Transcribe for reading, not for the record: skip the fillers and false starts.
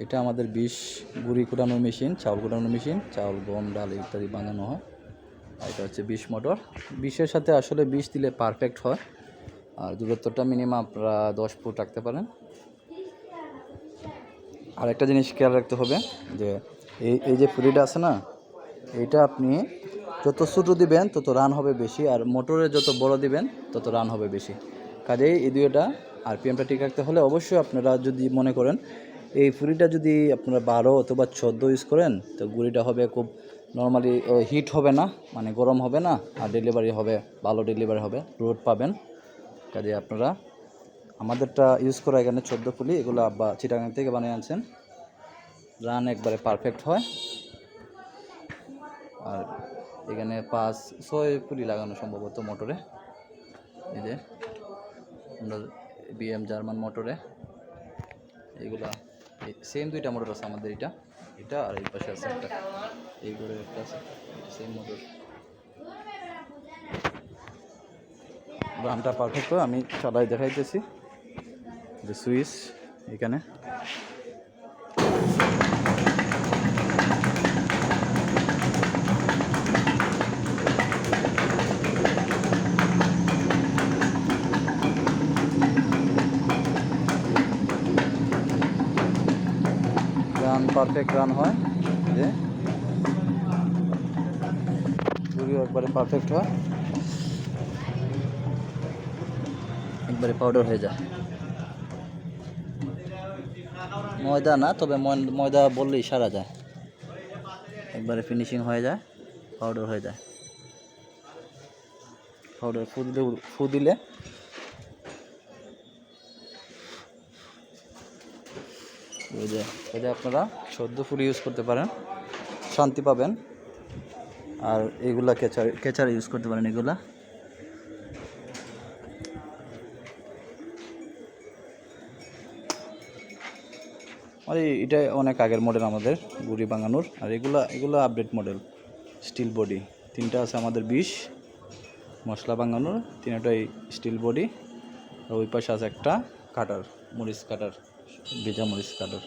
এটা আমাদের বিষ গুঁড়ি কুটানোর মেশিন, চাউল কুটানোর মেশিন, চাউল গম ডাল ইত্যাদি বানানো হয়। আর এটা হচ্ছে বিষ মোটর। বিষের সাথে আসলে বিষ দিলে পারফেক্ট হয়। আর দূরত্বটা মিনিমাম আপনারা 10 ফুট রাখতে পারেন। আর একটা জিনিস খেয়াল রাখতে হবে যে এই যে ফুলিটা আছে না, এইটা আপনি যত ছোটো দিবেন তত রান হবে বেশি, আর মোটরে যত বড় দিবেন তত রান হবে বেশি। কাজেই এই দুইটা আরপিএমটা ঠিক রাখতে হলে অবশ্যই আপনারা যদি মনে করেন এই ফুলিটা যদি আপনারা 12 অথবা 14 ইউজ করেন তো গুঁড়িটা হবে খুব নর্মালি হিট হবে না, মানে গরম হবে না, আর ডেলিভারি হবে ভালো, ডেলিভারি হবে, রোড পাবেন। কাজে আপনারা আমাদেরটা ইউজ করা এখানে 14 ফুলি, এগুলো আব্বা চিটাগাং থেকে বানিয়ে আনছেন। রান একবারে পারফেক্ট হয়। আর এখানে 5-6 ফুলি লাগানো সম্ভবত মোটরে। এই যে আমরা বিএম জার্মান মোটরে এইগুলা সেম দুইটা মোটর আছে আমাদের, এটা আর এই পাশে আছে একটা, এই ঘরে একটা আছে, সেম মোটর। রানটা পারফেক্ট হয়, আমি চালাই দেখাইতেছি। যে সুইচ এখানে রান পারফেক্ট রান হয়, যে পুরিও একবারে পারফেক্ট হয়, একবারে পাউডার হয়ে যায়। ময়দা না, তবে ময়দা বললেই সারা যায়, একবারে ফিনিশিং হয়ে যায়, পাউডার হয়ে যায়। পাউডার ফু দিলে এটা আপনারা 14 ফুল ইউজ করতে পারেন, শান্তি পাবেন। আর এইগুলা কেচার ইউজ করতে পারেন। এগুলা আর এটা অনেক আগের মডেল আমাদের গুঁড়ি বাঙানোর। আর এগুলো আপডেট মডেল, স্টিল বডি 3টা আছে আমাদের 20 মশলা বাঙানোর, 3টাই স্টিল বডি। আর ওই পাশে আছে একটা কাটার, মরিচ কাটার, ভেজা মরিচ কাটার।